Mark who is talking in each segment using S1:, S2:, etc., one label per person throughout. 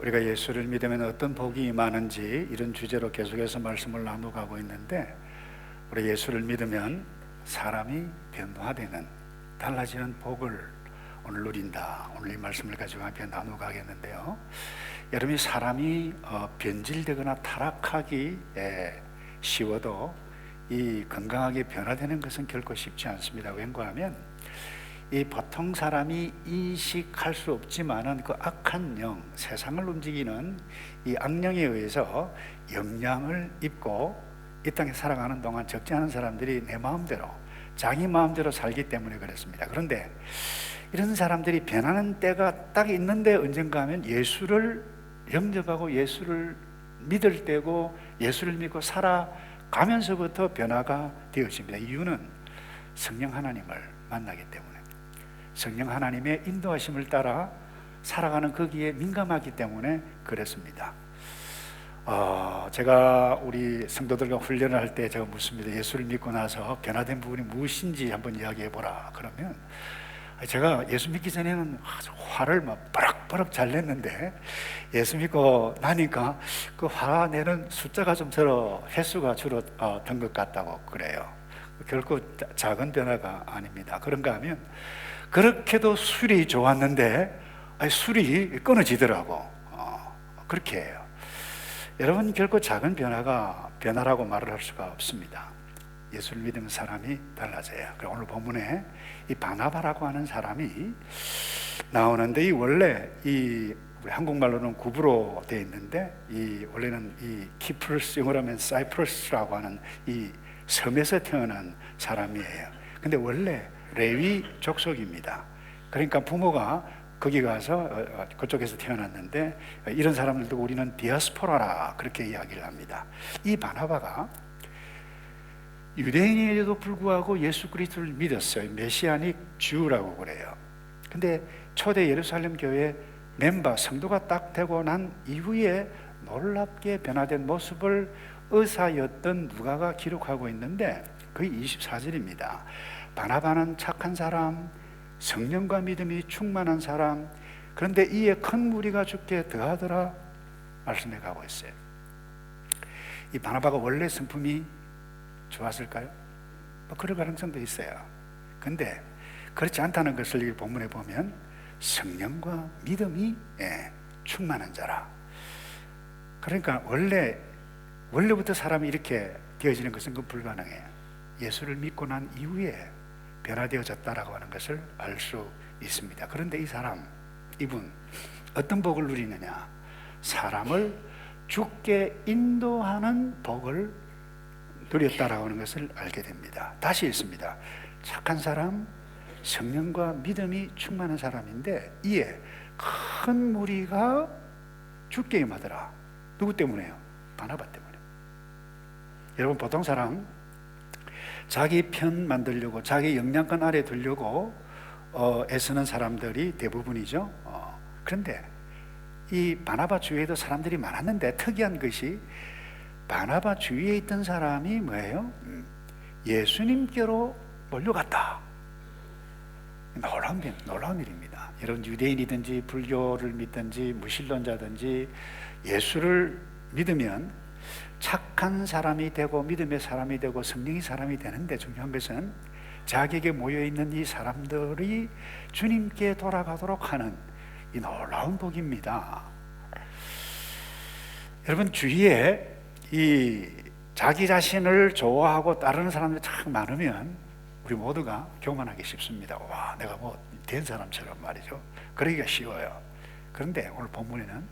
S1: 우리가 예수를 믿으면 어떤 복이 임하는지 이런 주제로 계속해서 말씀을 나눠가고 있는데, 우리 예수를 믿으면 사람이 변화되는, 달라지는 복을 오늘 누린다. 오늘 이 말씀을 가지고 함께 나눠가겠는데요, 여러분이 사람이 변질되거나 타락하기 쉬워도 이 건강하게 변화되는 것은 결코 쉽지 않습니다. 왠가 하면 이 보통 사람이 인식할 수 없지만은 그 악한 영, 세상을 움직이는 이 악령에 의해서 영향을 입고 이 땅에 살아가는 동안 적지 않은 사람들이 내 마음대로, 자기 마음대로 살기 때문에 그렇습니다. 그런데 이런 사람들이 변하는 때가 딱 있는데, 언젠가 하면 예수를 영접하고 예수를 믿을 때고 예수를 믿고 살아가면서부터 변화가 되어집니다. 이유는 성령 하나님을 만나기 때문에, 성령 하나님의 인도하심을 따라 살아가는 거기에 민감하기 때문에 그렇습니다. 제가 우리 성도들과 훈련을 할 때 제가 묻습니다. 예수를 믿고 나서 변화된 부분이 무엇인지 한번 이야기해 보라. 그러면 제가 예수 믿기 전에는 아주 화를 막 버럭버럭 잘 냈는데, 예수 믿고 나니까 그 화내는 숫자가 좀 횟수가 줄어든 것 같다고 그래요. 결코 작은 변화가 아닙니다. 그런가 하면 그렇게도 술이 좋았는데 술이 끊어지더라고. 그렇게 해요. 여러분, 결코 작은 변화라고 말을 할 수가 없습니다. 예수를 믿는 사람이 달라져요. 오늘 본문에 이 바나바라고 하는 사람이 나오는데, 이 원래 우리 한국말로는 구브로 되어 있는데, 원래는 이 키프러스, 영어로 하면 사이프러스라고 하는 이 섬에서 태어난 사람이에요. 근데 원래 레위 족속입니다. 그러니까 부모가 거기 가서 그쪽에서 태어났는데, 이런 사람들도 우리는 디아스포라라 그렇게 이야기를 합니다. 이 바나바가 유대인에도 불구하고 예수 그리스도를 믿었어요. 메시아닉 주라고 그래요. 근데 초대 예루살렘 교회 멤버, 성도가 딱 되고 난 이후에 놀랍게 변화된 모습을 의사였던 누가가 기록하고 있는데, 그게 24절입니다. 바나바는 착한 사람, 성령과 믿음이 충만한 사람, 그런데 이에 큰 무리가 죽게 더하더라 말씀해 가고 있어요. 이 바나바가 원래 성품이 좋았을까요? 그럴 가능성도 있어요. 근데 그렇지 않다는 것을 이 본문에 보면 성령과 믿음이 충만한 자라. 그러니까 원래부터 사람이 이렇게 되어지는 것은 불가능해요. 예수를 믿고 난 이후에 변화되어졌다라고 하는 것을 알 수 있습니다. 그런데 이분 어떤 복을 누리느냐? 사람을 죽게 인도하는 복을 누렸다라고 하는 것을 알게 됩니다. 다시 읽습니다. 착한 사람, 성령과 믿음이 충만한 사람인데, 이에 큰 무리가 죽게 임하더라. 누구 때문에요? 바나바 때문에. 여러분, 보통 사람 자기 편 만들려고, 자기 영향권 아래 두려고 애쓰는 사람들이 대부분이죠. 그런데 이 바나바 주위에도 사람들이 많았는데, 특이한 것이 바나바 주위에 있던 사람이 뭐예요? 예수님께로 몰려갔다. 놀라운 일입니다. 여러분, 유대인이든지 불교를 믿든지 무신론자든지 예수를 믿으면 착한 사람이 되고 믿음의 사람이 되고 성령의 사람이 되는데, 중요한 것은 자기에게 모여있는 이 사람들이 주님께 돌아가도록 하는 이 놀라운 복입니다. 여러분, 주위에 이 자기 자신을 좋아하고 따르는 사람들이 참 많으면 우리 모두가 교만하기 쉽습니다. 와, 내가 된 사람처럼 말이죠. 그러기가 쉬워요. 그런데 오늘 본문에는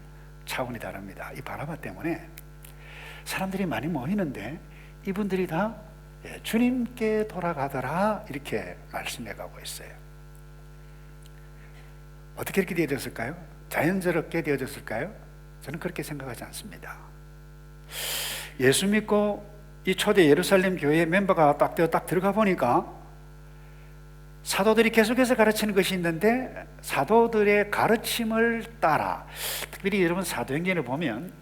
S1: 차원이 다릅니다. 이 바나바 때문에 사람들이 많이 모이는데 이분들이 다 주님께 돌아가더라 이렇게 말씀해 가고 있어요. 어떻게 이렇게 되어졌을까요? 자연스럽게 되어졌을까요? 저는 그렇게 생각하지 않습니다. 예수 믿고 이 초대 예루살렘 교회 멤버가 딱 들어가 보니까 사도들이 계속해서 가르치는 것이 있는데, 사도들의 가르침을 따라, 특별히 여러분 사도행전을 보면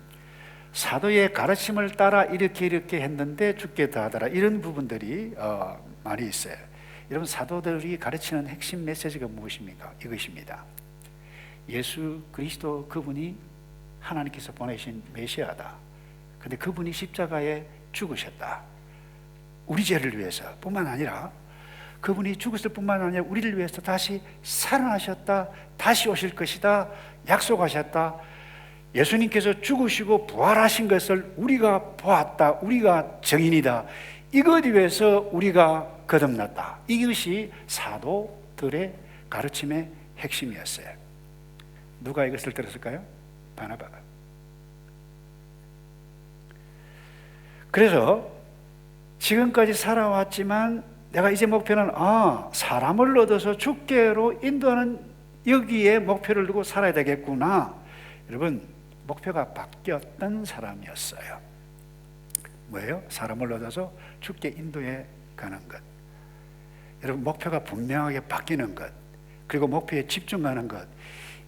S1: 사도의 가르침을 따라 이렇게 했는데 죽게 더하더라, 이런 부분들이 많이 있어요. 여러분, 사도들이 가르치는 핵심 메시지가 무엇입니까? 이것입니다. 예수 그리스도 그분이 하나님께서 보내신 메시아다. 근데 그분이 십자가에 죽으셨다. 우리 죄를 위해서 뿐만 아니라 그분이 죽었을 뿐만 아니라 우리를 위해서 다시 살아나셨다. 다시 오실 것이다. 약속하셨다. 예수님께서 죽으시고 부활하신 것을 우리가 보았다. 우리가 증인이다. 이것 위해서 우리가 거듭났다. 이것이 사도들의 가르침의 핵심이었어요. 누가 이것을 들었을까요? 바나바가. 그래서 지금까지 살아왔지만 내가 이제 목표는 사람을 얻어서 주께로 인도하는 여기에 목표를 두고 살아야 되겠구나. 여러분, 목표가 바뀌었던 사람이었어요. 뭐예요? 사람을 얻어서 주께 인도해 가는 것. 여러분, 목표가 분명하게 바뀌는 것, 그리고 목표에 집중하는 것,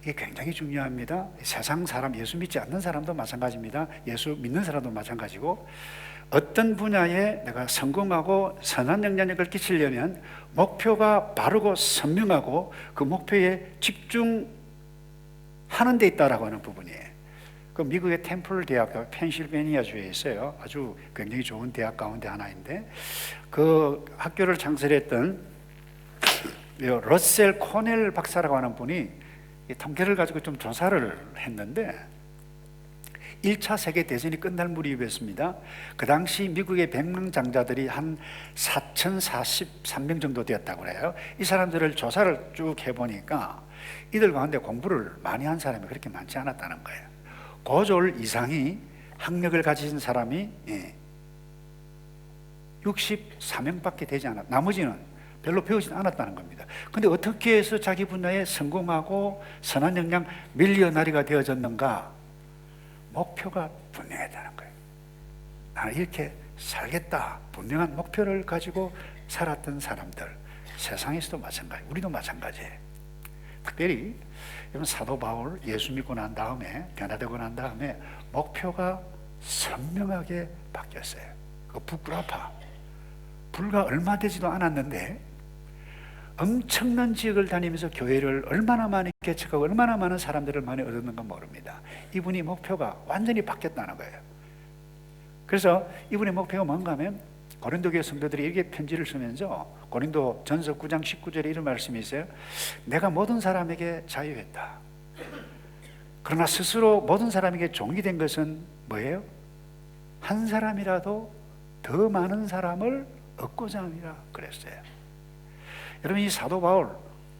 S1: 이게 굉장히 중요합니다. 세상 사람, 예수 믿지 않는 사람도 마찬가지입니다. 예수 믿는 사람도 마찬가지고, 어떤 분야에 내가 성공하고 선한 영향력을 끼치려면 목표가 바르고 선명하고 그 목표에 집중하는 데 있다라고 하는 부분이에요. 그 미국의 템플 대학교, 펜실베니아주에 있어요. 아주 굉장히 좋은 대학 가운데 하나인데, 그 학교를 창설했던 러셀 코넬 박사라고 하는 분이 통계를 가지고 좀 조사를 했는데, 1차 세계대전이 끝날 무렵이었습니다. 그 당시 미국의 백망장자들이 한 4,043명 정도 되었다고 그래요. 이 사람들을 조사를 쭉 해보니까 이들 가운데 공부를 많이 한 사람이 그렇게 많지 않았다는 거예요. 고졸 이상이 학력을 가진 사람이 64명밖에 되지 않았다. 나머지는 별로 배우지 않았다는 겁니다. 근데 어떻게 해서 자기 분야에 성공하고 선한 영향 밀리어나리가 되어졌는가? 목표가 분명했다는 거예요. 나는 이렇게 살겠다. 분명한 목표를 가지고 살았던 사람들, 세상에서도 마찬가지, 우리도 마찬가지예요. 특별히 여러분, 사도 바울 예수 믿고 난 다음에, 변화되고 난 다음에 목표가 선명하게 바뀌었어요. 그 부끄러파. 불과 얼마 되지도 않았는데 엄청난 지역을 다니면서 교회를 얼마나 많이 개척하고 얼마나 많은 사람들을 많이 얻었는가 모릅니다. 이분이 목표가 완전히 바뀌었다는 거예요. 그래서 이분의 목표가 뭔가 하면 고린도 교회 성도들이 이렇게 편지를 쓰면서 고린도 전서 9장 19절에 이런 말씀이 있어요. 내가 모든 사람에게 자유했다. 그러나 스스로 모든 사람에게 종이 된 것은 뭐예요? 한 사람이라도 더 많은 사람을 얻고자 함이라 그랬어요. 여러분, 이 사도 바울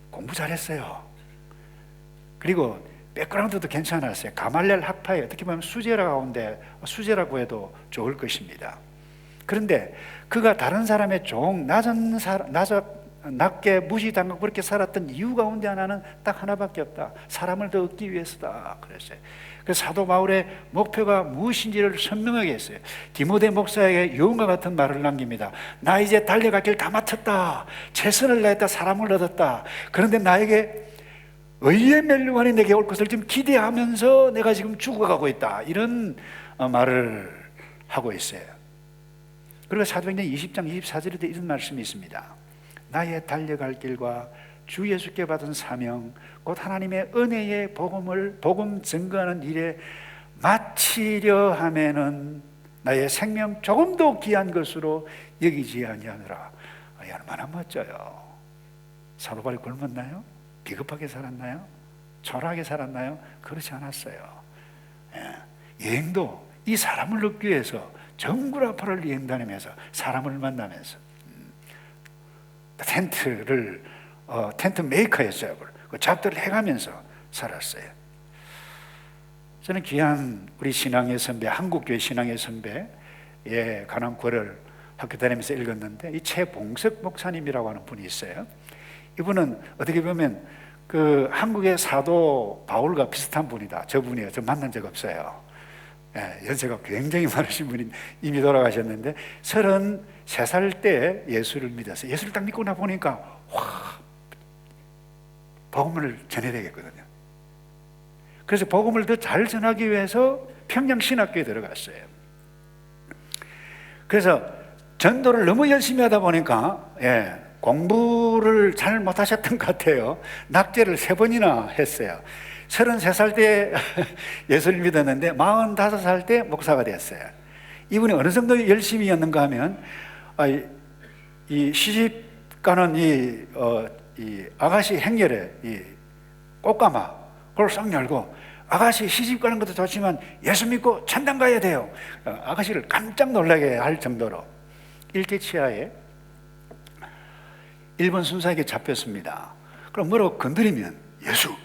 S1: 공부 잘했어요. 그리고 백그라운드도 괜찮았어요. 가말렐 학파에 어떻게 보면 수제라고 해도 좋을 것입니다. 그런데 그가 다른 사람의 종, 낮게 무시당하고 그렇게 살았던 이유 가운데 하나는 딱 하나밖에 없다. 사람을 더 얻기 위해서다 그랬어요. 그래서 사도 바울의 목표가 무엇인지를 선명하게 했어요. 디모데 목사에게 유언과 같은 말을 남깁니다. 나 이제 달려갈 길 다 마쳤다. 최선을 다했다. 사람을 얻었다. 그런데 나에게 의의 멸류관이 내게 올 것을 지금 기대하면서 내가 지금 죽어가고 있다. 이런 말을 하고 있어요. 그리고 사도행전 20장 24절에도 이런 말씀이 있습니다. 나의 달려갈 길과 주 예수께 받은 사명, 곧 하나님의 은혜의 복음 증거하는 일에 마치려 하면은 나의 생명 조금도 귀한 것으로 여기지 아니하노라. 얼마나 멋져요. 사도 바울이 굶었나요? 비겁하게 살았나요? 초라하게 살았나요? 그렇지 않았어요. 여행도 이 사람을 얻기 위해서 정굴아파를 여행 다니면서 사람을 만나면서 텐트 메이커였어요. 그 잡들을 해가면서 살았어요. 저는 귀한 우리 신앙의 선배, 한국교회 신앙의 선배 관한 글을 학교 다니면서 읽었는데, 이 최봉석 목사님이라고 하는 분이 있어요. 이분은 어떻게 보면 그 한국의 사도 바울과 비슷한 분이다. 저분이에요. 저 만난 적 없어요. 연세가 굉장히 많으신 분이 이미 돌아가셨는데 33살 때 예수를 믿었어요. 예수를 딱 믿고 나 보니까 복음을 전해야 되겠거든요. 그래서 복음을 더 잘 전하기 위해서 평양신학교에 들어갔어요. 그래서 전도를 너무 열심히 하다 보니까 공부를 잘 못하셨던 것 같아요. 낙제를 3번이나 했어요. 33살 때 예수를 믿었는데 45살 때 목사가 됐어요. 이분이 어느 정도 열심히였는가 하면 이 시집가는 이 아가씨 행렬에 이 꽃가마 그걸 싹 열고, 아가씨 시집 가는 것도 좋지만 예수 믿고 천당 가야 돼요. 아가씨를 깜짝 놀라게 할 정도로 일제치하에 일본 순사에게 잡혔습니다. 그럼 뭐라고 건드리면 예수,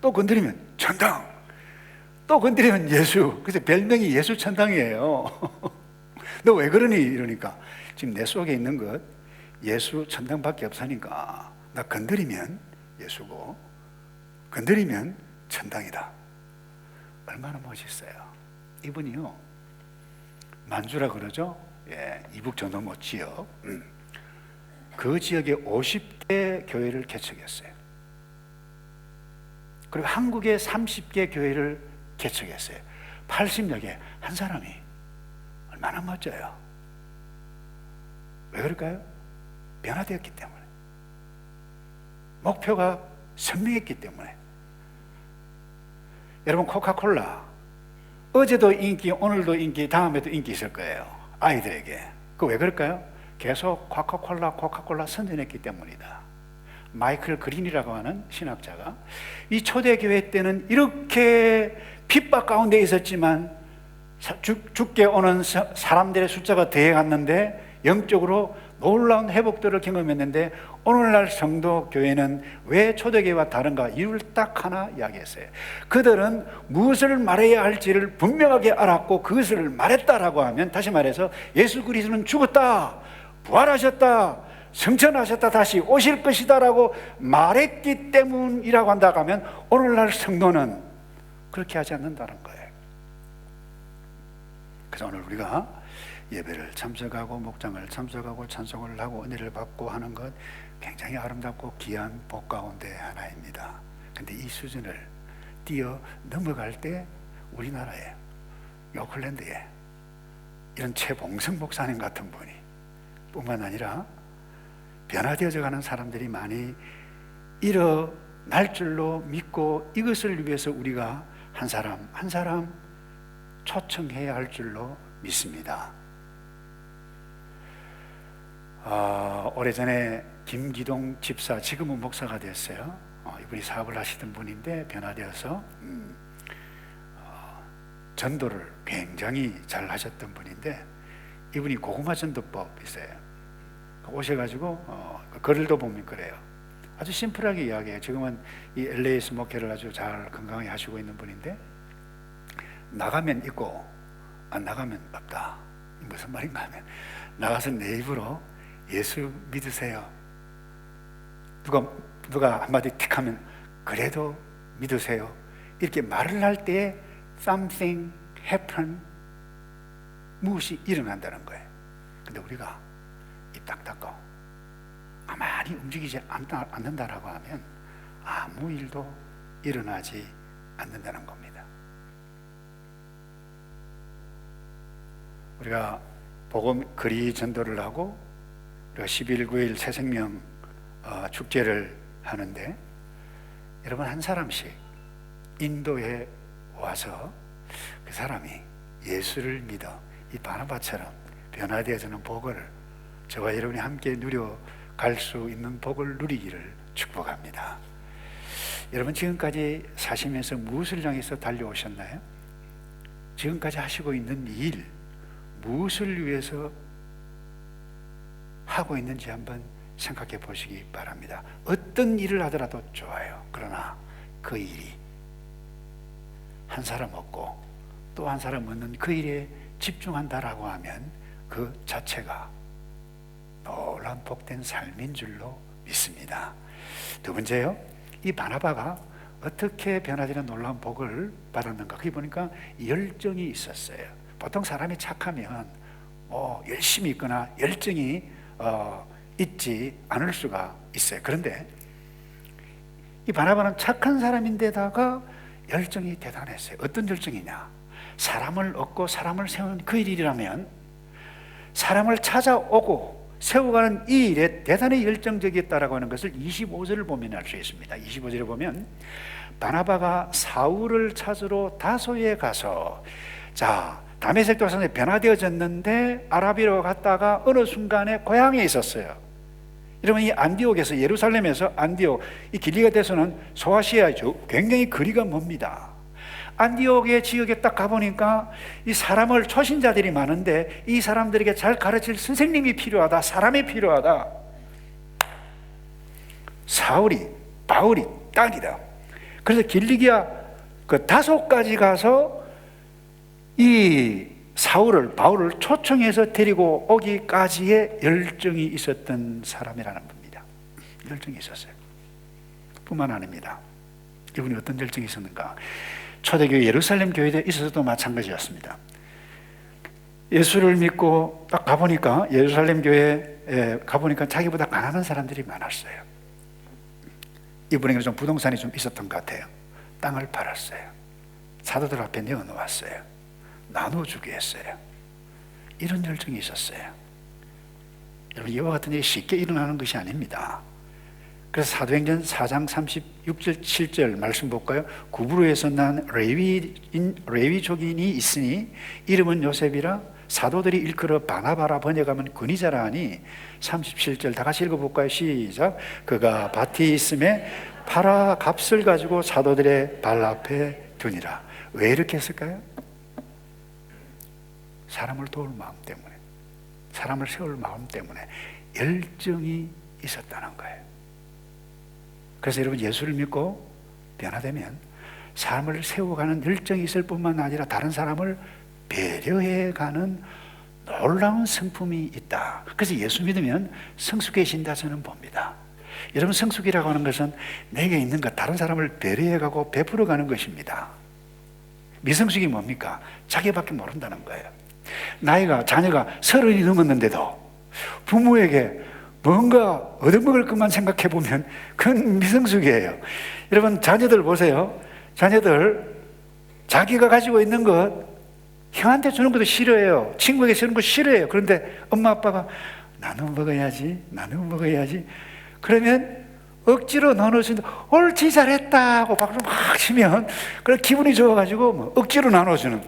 S1: 또 건드리면 천당, 또 건드리면 예수. 그래서 별명이 예수 천당이에요. 너 왜 그러니? 이러니까 지금 내 속에 있는 것 예수 천당밖에 없으니까 나 건드리면 예수고 건드리면 천당이다. 얼마나 멋있어요. 이분이요, 만주라 그러죠. 예, 이북 전노모 지역, 그 지역에 50개 교회를 개척했어요. 그리고 한국에 30개 교회를 개척했어요. 80여 개. 한 사람이 얼마나 멋져요. 왜 그럴까요? 변화되었기 때문에, 목표가 선명했기 때문에. 여러분, 코카콜라 어제도 인기, 오늘도 인기, 다음에도 인기 있을 거예요. 아이들에게. 그 왜 그럴까요? 계속 코카콜라 선전했기 때문이다. 마이클 그린이라고 하는 신학자가 이 초대교회 때는 이렇게 핍박 가운데 있었지만 죽게 오는 사람들의 숫자가 대해갔는데 영적으로 놀라운 회복들을 경험했는데, 오늘날 성도교회는 왜 초대교회와 다른가? 이유를 딱 하나 이야기했어요. 그들은 무엇을 말해야 할지를 분명하게 알았고 그것을 말했다라고 하면, 다시 말해서 예수 그리스도는 죽었다, 부활하셨다, 승천하셨다, 다시 오실 것이다 라고 말했기 때문이라고 한다고 하면, 오늘날 성도는 그렇게 하지 않는다는 거예요. 그래서 오늘 우리가 예배를 참석하고 목장을 참석하고 찬송을 하고 은혜를 받고 하는 것 굉장히 아름답고 귀한 복 가운데 하나입니다. 근데 이 수준을 뛰어 넘어갈 때 우리나라에, 오클랜드에 이런 최봉성 목사님 같은 분이 뿐만 아니라 변화되어져 가는 사람들이 많이 일어날 줄로 믿고, 이것을 위해서 우리가 한 사람 한 사람 초청해야 할 줄로 믿습니다. 오래전에 김기동 집사, 지금은 목사가 됐어요. 이분이 사업을 하시던 분인데 변화되어서 전도를 굉장히 잘 하셨던 분인데, 이분이 고구마 전도법 있어요. 오셔가지고 글도 보면 그래요. 아주 심플하게 이야기해요. 지금은 이 LA에서 목회를 아주 잘 건강하게 하시고 있는 분인데, 나가면 있고 안 나가면 없다. 무슨 말인가 하면, 나가서 내 입으로 예수 믿으세요, 누가 한마디 틱 하면 그래도 믿으세요, 이렇게 말을 할 때 something happen, 무엇이 일어난다는 거예요. 근데 우리가 입 딱 닫고 가만히 움직이지 않는다라고 하면 아무 일도 일어나지 않는다는 겁니다. 우리가 복음 거리 전도를 하고 우리가 11, 9일 새생명 축제를 하는데, 여러분 한 사람씩 인도에 와서 그 사람이 예수를 믿어 이 바나바처럼 변화되어지는 복을 저와 여러분이 함께 누려갈 수 있는 복을 누리기를 축복합니다. 여러분 지금까지 사시면서 무엇을 향해서 달려오셨나요? 지금까지 하시고 있는 일, 무엇을 위해서 하고 있는지 한번 생각해 보시기 바랍니다. 어떤 일을 하더라도 좋아요. 그러나 그 일이 한 사람 얻고 또 한 사람 얻는 그 일에 집중한다라고 하면 그 자체가 놀라운 복된 삶인 줄로 믿습니다. 두 번째요, 이 바나바가 어떻게 변화되는 놀라운 복을 받았는가? 그게 보니까 열정이 있었어요. 보통 사람이 착하면 열심히 있거나 열정이 있지 않을 수가 있어요. 그런데 이 바나바는 착한 사람인데다가 열정이 대단했어요. 어떤 열정이냐? 사람을 얻고 사람을 세우는 그 일이라면 사람을 찾아오고 세워가는 이 일에 대단히 열정적이었다라고 하는 것을 25절을 보면 알 수 있습니다. 25절에 보면 바나바가 사울을 찾으러 다소에 가서, 자, 다메섹 도상에 변화되어졌는데 아라비로 갔다가 어느 순간에 고향에 있었어요. 여러분, 이 안디옥에서, 예루살렘에서 안디옥, 이 길리가 돼서는 소아시아죠. 굉장히 거리가 멉니다. 안디옥의 지역에 딱 가보니까 이 사람을, 초신자들이 많은데 이 사람들에게 잘 가르칠 선생님이 필요하다, 사람이 필요하다. 사울이, 바울이 딱이다. 그래서 길리기아 그 다소까지 가서 이 사울을, 바울을 초청해서 데리고 오기까지의 열정이 있었던 사람이라는 겁니다. 열정이 있었어요. 뿐만 아닙니다. 이분이 어떤 열정이 있었는가? 초대교회 예루살렘 교회에 있어서도 마찬가지였습니다. 예수를 믿고 딱 가보니까, 예루살렘 교회에 가보니까 자기보다 가난한 사람들이 많았어요. 이분에게는 좀 부동산이 좀 있었던 것 같아요. 땅을 팔았어요. 사도들 앞에 내어놓았어요. 나눠주게 했어요. 이런 열정이 있었어요. 여러분, 이와 같은 일이 쉽게 일어나는 것이 아닙니다. 그래서 사도행전 4장 36절 7절 말씀 볼까요? 구브로에서 난 레위족인이 있으니 이름은 요셉이라 사도들이 일컬어 바나바라 번역하면 근위자라 하니, 37절 다 같이 읽어볼까요? 시작. 그가 밭이 있음에 팔아 값을 가지고 사도들의 발 앞에 두니라. 왜 이렇게 했을까요? 사람을 도울 마음 때문에, 사람을 세울 마음 때문에 열정이 있었다는 거예요. 그래서 여러분, 예수를 믿고 변화되면 삶을 세워가는 열정이 있을 뿐만 아니라 다른 사람을 배려해가는 놀라운 성품이 있다. 그래서 예수 믿으면 성숙해진다 저는 봅니다. 여러분, 성숙이라고 하는 것은 내게 있는 것, 다른 사람을 배려해가고 베풀어가는 것입니다. 미성숙이 뭡니까? 자기밖에 모른다는 거예요. 자녀가 30이 넘었는데도 부모에게 뭔가 얻어먹을 것만 생각해보면 그건 미성숙이에요. 여러분, 자녀들 보세요. 자녀들 자기가 가지고 있는 것 형한테 주는 것도 싫어해요. 친구에게 주는 거 싫어해요. 그런데 엄마 아빠가 나는 먹어야지, 나는 먹어야지, 그러면 억지로 나눠준다. 옳지, 잘했다 하고 박수 막 치면 그래 기분이 좋아가지고 뭐 억지로 나눠주는,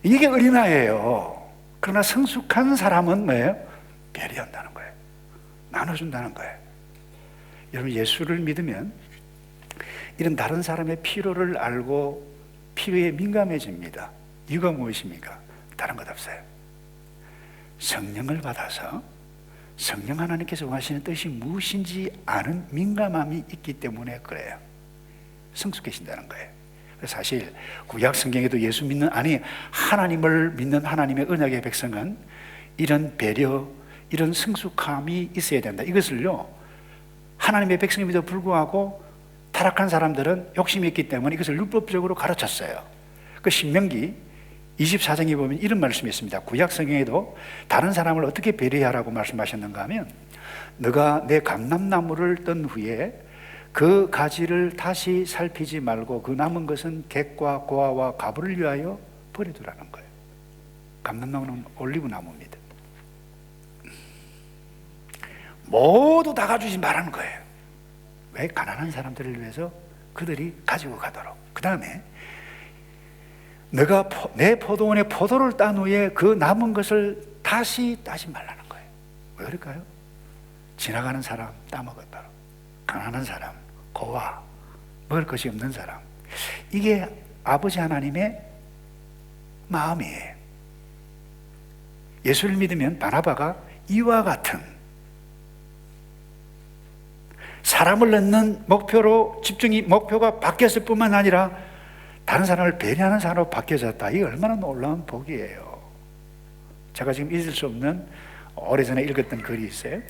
S1: 이게 어린아이예요. 그러나 성숙한 사람은 뭐예요? 배려한다는 거예요. 나눠준다는 거예요. 여러분, 예수를 믿으면 이런 다른 사람의 필요를 알고 필요에 민감해집니다. 이유가 무엇입니까? 다른 것 없어요. 성령을 받아서 성령 하나님께서 원하시는 뜻이 무엇인지 아는 민감함이 있기 때문에 그래요. 성숙해진다는 거예요. 사실 구약 성경에도 예수 믿는, 아니 하나님을 믿는 하나님의 언약의 백성은 이런 배려, 이런 성숙함이 있어야 된다. 이것을요, 하나님의 백성임에도 불구하고 타락한 사람들은 욕심이 있기 때문에 이것을 율법적으로 가르쳤어요. 그 신명기 24장에 보면 이런 말씀이 있습니다. 구약 성경에도 다른 사람을 어떻게 배려하라고 말씀하셨는가 하면, 너가 내 감람나무를 떤 후에 그 가지를 다시 살피지 말고 그 남은 것은 객과 고아와 가부를 위하여 버려두라는 거예요. 감람나무는 올리브 나무입니다. 모두 다 가주지 말라는 거예요. 왜? 가난한 사람들을 위해서 그들이 가지고 가도록. 그 다음에 너가 내 포도원에 포도를 딴 후에 그 남은 것을 다시 따지 말라는 거예요. 왜 그럴까요? 지나가는 사람 따먹었도록, 가난한 사람, 고아, 먹을 것이 없는 사람, 이게 아버지 하나님의 마음이에요. 예수를 믿으면 바나바가 이와 같은 사람을 낳는 목표로 목표가 바뀌었을 뿐만 아니라 다른 사람을 배려하는 사람으로 바뀌어졌다. 이게 얼마나 놀라운 복이에요. 제가 지금 잊을 수 없는 오래전에 읽었던 글이 있어요.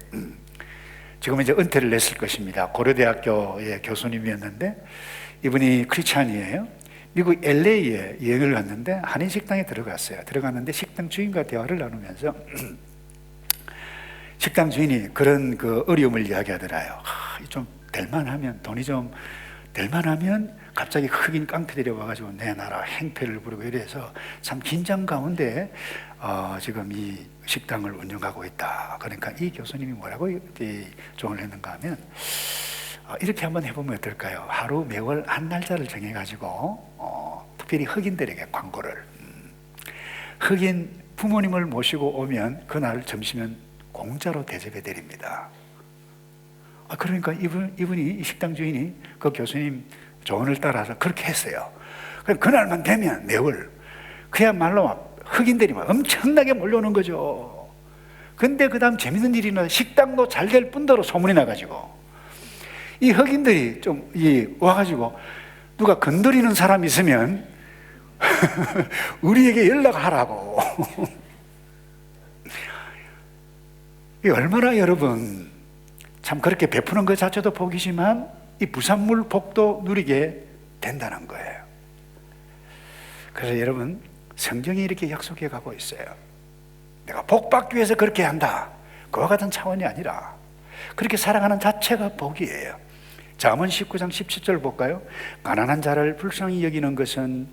S1: 지금 이제 은퇴를 냈을 것입니다. 고려대학교의 교수님이었는데 이분이 크리스찬이에요. 미국 LA에 여행을 갔는데 한인 식당에 들어갔어요. 들어갔는데 식당 주인과 대화를 나누면서 식당 주인이 그런 그 어려움을 이야기하더라요. 좀 될만하면, 돈이 좀 될만하면 갑자기 흑인 깡패들이 와가지고 내 나라 행패를 부르고 이래서 참 긴장 가운데 지금 이 식당을 운영하고 있다. 그러니까 이 교수님이 뭐라고 조언을 했는가 하면, 이렇게 한번 해보면 어떨까요? 하루 매월 한 날짜를 정해가지고 특별히 흑인들에게 광고를, 흑인 부모님을 모시고 오면 그날 점심은 공짜로 대접해 드립니다. 그러니까 이분이 식당 주인이 그 교수님 조언을 따라서 그렇게 했어요. 그럼 그날만 되면 매월 그야말로 흑인들이 막 엄청나게 몰려오는 거죠. 근데 그 다음 재밌는 일이나 식당도 잘 될 뿐더러 소문이 나가지고 이 흑인들이 좀 와가지고 누가 건드리는 사람 있으면 우리에게 연락하라고. 이 얼마나 여러분 참 그렇게 베푸는 것 자체도 복이지만 이 부산물 복도 누리게 된다는 거예요. 그래서 여러분 성경이 이렇게 약속해 가고 있어요. 내가 복받기 위해서 그렇게 한다, 그와 같은 차원이 아니라 그렇게 살아가는 자체가 복이에요. 잠언 19장 17절 볼까요? 가난한 자를 불쌍히 여기는 것은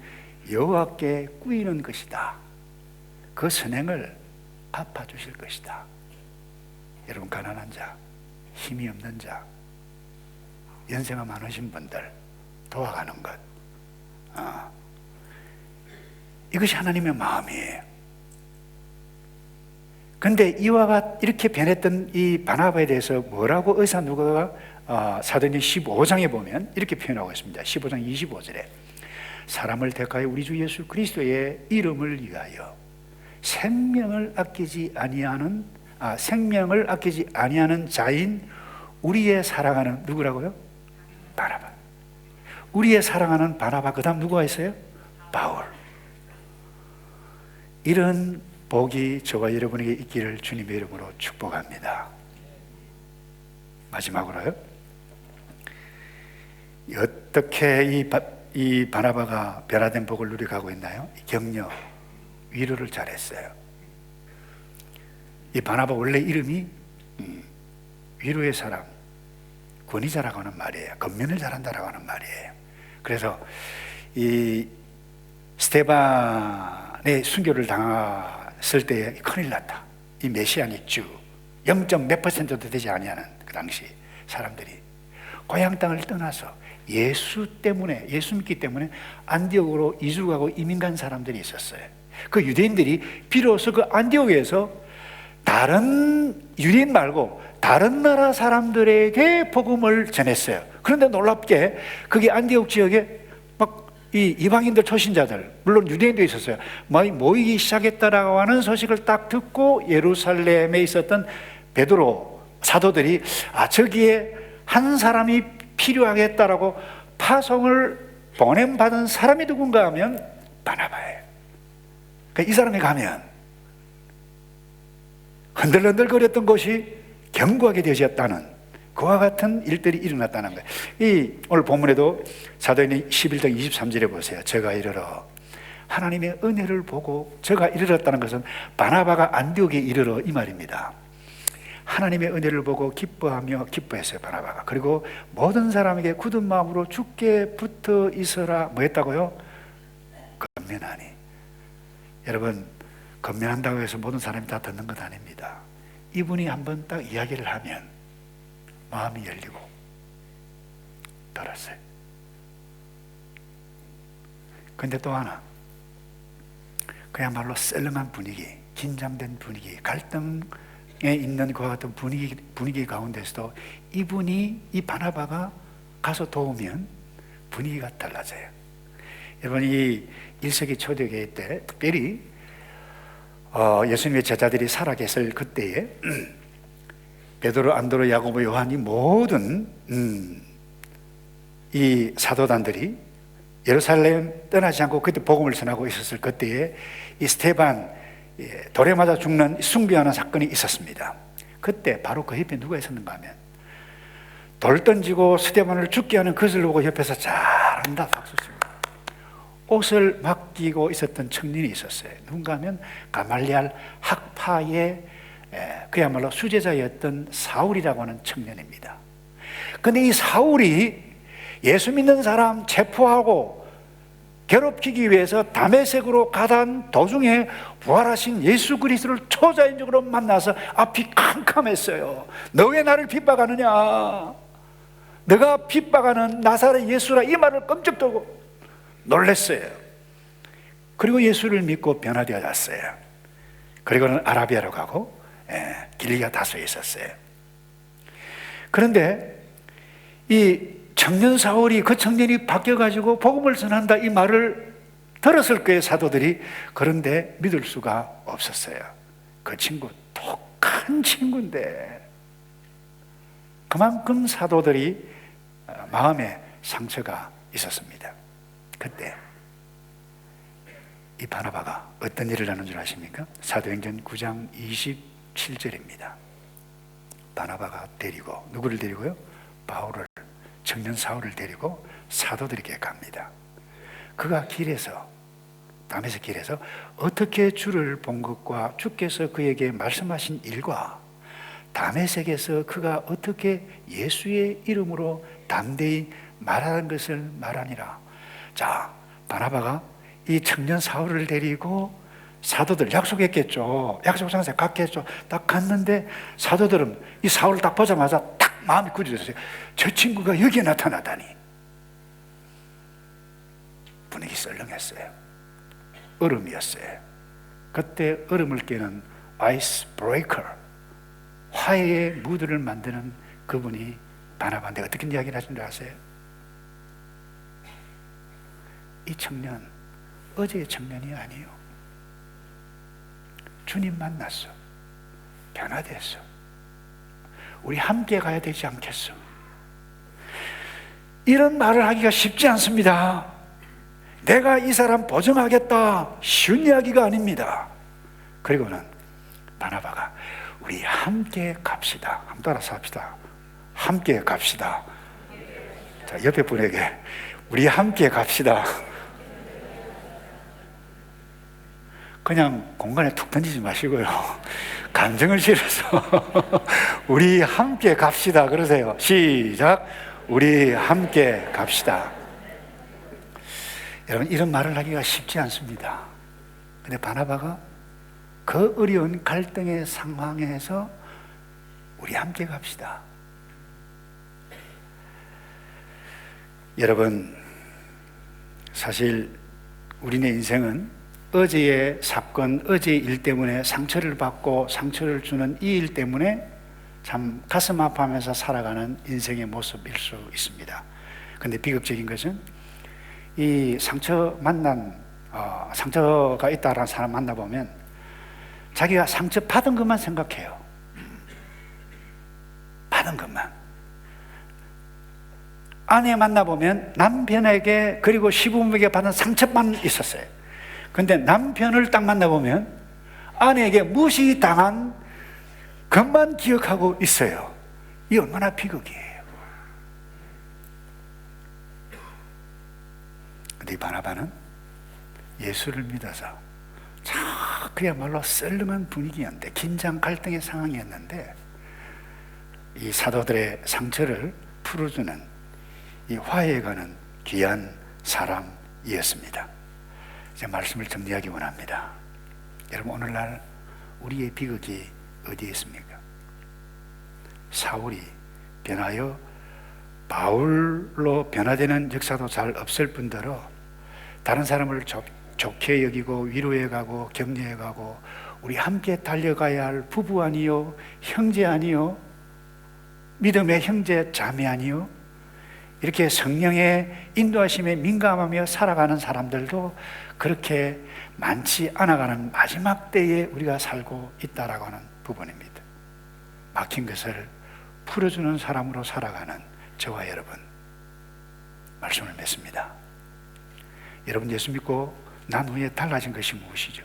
S1: 여호와께 꾸이는 것이다. 그 선행을 갚아주실 것이다. 여러분 가난한 자, 힘이 없는 자, 연세가 많으신 분들 도와가는 것, 이것이 하나님의 마음이에요. 근데 이와 이렇게 변했던 이 바나바에 대해서 뭐라고 의사 누가가 사도행전 15장에 보면 이렇게 표현하고 있습니다. 15장 25절에 사람을 택하여 우리 주 예수 그리스도의 이름을 위하여 생명을 아끼지 아니하는 자인 우리의 사랑하는 누구라고요? 바나바. 우리의 사랑하는 바나바, 그 다음 누구가 있어요? 바울. 이런 복이 저와 여러분에게 있기를 주님의 이름으로 축복합니다. 마지막으로요, 어떻게 이 바나바가 변화된 복을 누려가고 있나요? 격려, 위로를 잘했어요. 이 바나바 원래 이름이 위로의 사람, 권위자라고 하는 말이에요. 권면을 잘한다라고 하는 말이에요. 그래서 이 스데반의 순교를 당했을 때 큰일 났다. 이 메시아닉 주 0.몇 %도 되지 아니하는 그 당시 사람들이 고향 땅을 떠나서 예수 믿기 때문에 안디옥으로 이주 가고 이민 간 사람들이 있었어요. 그 유대인들이 비로소 그 안디옥에서 다른 유대인 말고 다른 나라 사람들에게 복음을 전했어요. 그런데 놀랍게 그게 안디옥 지역에 막 이 이방인들 초신자들, 물론 유대인도 있었어요, 모이기 시작했다라고 하는 소식을 딱 듣고 예루살렘에 있었던 베드로 사도들이 저기에 한 사람이 필요하겠다라고 파송을 보냄받은 사람이 누군가 하면 바나바예요. 그러니까 이 사람이 가면 흔들흔들거렸던 것이 견고하게 되어졌다는 그와 같은 일들이 일어났다는 거예요. 오늘 본문에도 사도행전 11장 23절에 보세요. 저가 이르러 하나님의 은혜를 보고, 저가 이르렀다는 것은 바나바가 안디옥에 이르러 이 말입니다. 하나님의 은혜를 보고 기뻐했어요, 바나바가. 그리고 모든 사람에게 굳은 마음으로 주께 붙어 있어라. 뭐 했다고요? 건면하니. 여러분, 건면한다고 해서 모든 사람이 다 듣는 것 아닙니다. 이분이 한번 딱 이야기를 하면 마음이 열리고 들었어요. 근데 또 하나, 그야말로 썰렁한 분위기, 긴장된 분위기, 갈등에 있는 그와 같은 분위기 가운데서도 이 바나바가 가서 도우면 분위기가 달라져요. 여러분, 이 1세기 초대교회 때 특별히 예수님의 제자들이 살아계실 그때에 베드로, 안드로, 야고보, 요한이 모든 이 사도단들이 예루살렘 떠나지 않고 그때 복음을 전하고 있었을 그때에 이 스데반 돌에 맞아 죽는 숭배하는 사건이 있었습니다. 그때 바로 그 옆에 누가 있었는가 하면 돌 던지고 스데반을 죽게 하는 그것을 보고 옆에서 잘한다 박수 치고 옷을 맡기고 있었던 청년이 있었어요. 누군가 하면 가말리알 학파의 그야말로 수제자였던 사울이라고 하는 청년입니다. 그런데 이 사울이 예수 믿는 사람 체포하고 괴롭히기 위해서 다메섹으로 가던 도중에 부활하신 예수 그리스도를 초자연적으로 만나서 앞이 캄캄했어요. 너 왜 나를 핍박하느냐? 너가 핍박하는 나사렛 예수라 이 말을 끔찍 들고 놀랐어요. 그리고 예수를 믿고 변화되어졌어요. 그리고는 아라비아로 가고 길리가 다소에 있었어요. 그런데 이 청년 사울이 그 청년이 바뀌어가지고 복음을 전한다 이 말을 들었을 거예요, 사도들이. 그런데 믿을 수가 없었어요. 그 친구 독한 친구인데. 그만큼 사도들이 마음에 상처가 있었습니다. 그때 이 바나바가 어떤 일을 하는 줄 아십니까? 사도행전 9장 27절입니다. 바나바가 데리고, 누구를 데리고요? 바울을, 청년 사울을 데리고 사도들에게 갑니다. 그가 길에서, 다메섹 길에서 어떻게 주를 본 것과 주께서 그에게 말씀하신 일과 다메섹에서 그가 어떻게 예수의 이름으로 담대히 말하는 것을 말하니라. 자, 바나바가 이 청년 사울을 데리고 사도들 약속했겠죠. 약속장소에 갔겠죠. 딱 갔는데 사도들은 이 사울을 딱 보자마자 딱 마음이 굳어졌어요. 저 친구가 여기에 나타나다니. 분위기 썰렁했어요. 얼음이었어요. 그때 얼음을 깨는 아이스 브레이커, 화해의 무드를 만드는 그분이 바나바인데 어떻게 이야기를 하신 줄 아세요? 이 청년 어제의 청년이 아니에요. 주님 만났어. 변화됐어. 우리 함께 가야 되지 않겠어? 이런 말을 하기가 쉽지 않습니다. 내가 이 사람 보증하겠다, 쉬운 이야기가 아닙니다. 그리고는 바나바가 우리 함께 갑시다. 한번 따라서 합시다. 함께 갑시다. 자, 옆에 분에게 우리 함께 갑시다. 그냥 공간에 툭 던지지 마시고요. 감정을 실어서 우리 함께 갑시다 그러세요. 시작. 우리 함께 갑시다. 여러분, 이런 말을 하기가 쉽지 않습니다. 근데 바나바가 그 어려운 갈등의 상황에서 우리 함께 갑시다. 여러분, 사실 우리네 인생은 어제의 사건, 어제의 일 때문에 상처를 받고 상처를 주는 이 일 때문에 참 가슴 아파하면서 살아가는 인생의 모습일 수 있습니다. 그런데 비극적인 것은 이 상처가 있다라는 사람 만나보면 자기가 상처 받은 것만 생각해요. 받은 것만. 아내 만나보면 남편에게 그리고 시부모에게 받은 상처만 있었어요. 근데 남편을 딱 만나보면 아내에게 무시당한 것만 기억하고 있어요. 이 얼마나 비극이에요. 근데 이 바나바는 예수를 믿어서 그야말로 썰렁한 분위기였는데, 긴장 갈등의 상황이었는데 이 사도들의 상처를 풀어주는 이 화해가는 귀한 사람이었습니다. 이제 말씀을 정리하기 원합니다. 여러분, 오늘날 우리의 비극이 어디에 있습니까? 사울이 변하여 바울로 변화되는 역사도 잘 없을 뿐더러 다른 사람을 좋게 여기고 위로해 가고 격려해 가고 우리 함께 달려가야 할 부부 아니요, 형제 아니요, 믿음의 형제 자매 아니요, 이렇게 성령의 인도하심에 민감하며 살아가는 사람들도 그렇게 많지 않아가는 마지막 때에 우리가 살고 있다라고 하는 부분입니다. 막힌 것을 풀어주는 사람으로 살아가는 저와 여러분, 말씀을 맺습니다. 여러분, 예수 믿고 난 후에 달라진 것이 무엇이죠?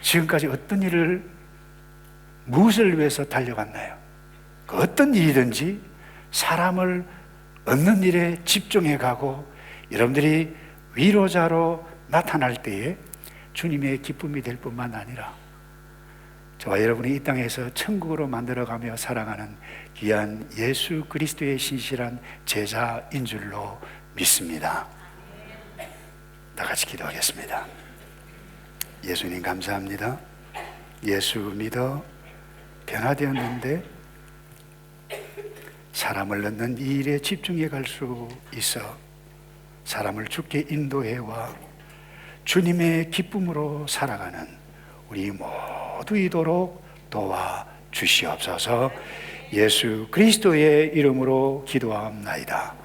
S1: 지금까지 어떤 일을, 무엇을 위해서 달려갔나요? 그 어떤 일이든지 사람을 얻는 일에 집중해 가고 여러분들이 위로자로 나타날 때에 주님의 기쁨이 될 뿐만 아니라 저와 여러분이 이 땅에서 천국으로 만들어가며 살아가는 귀한 예수 그리스도의 신실한 제자인 줄로 믿습니다. 다 같이 기도하겠습니다. 예수님 감사합니다. 예수 믿어 변화되었는데 사람을 넣는 이 일에 집중해 갈 수 있어 사람을 주께 인도해와 주님의 기쁨으로 살아가는 우리 모두이도록 도와 주시옵소서. 예수 그리스도의 이름으로 기도합나이다.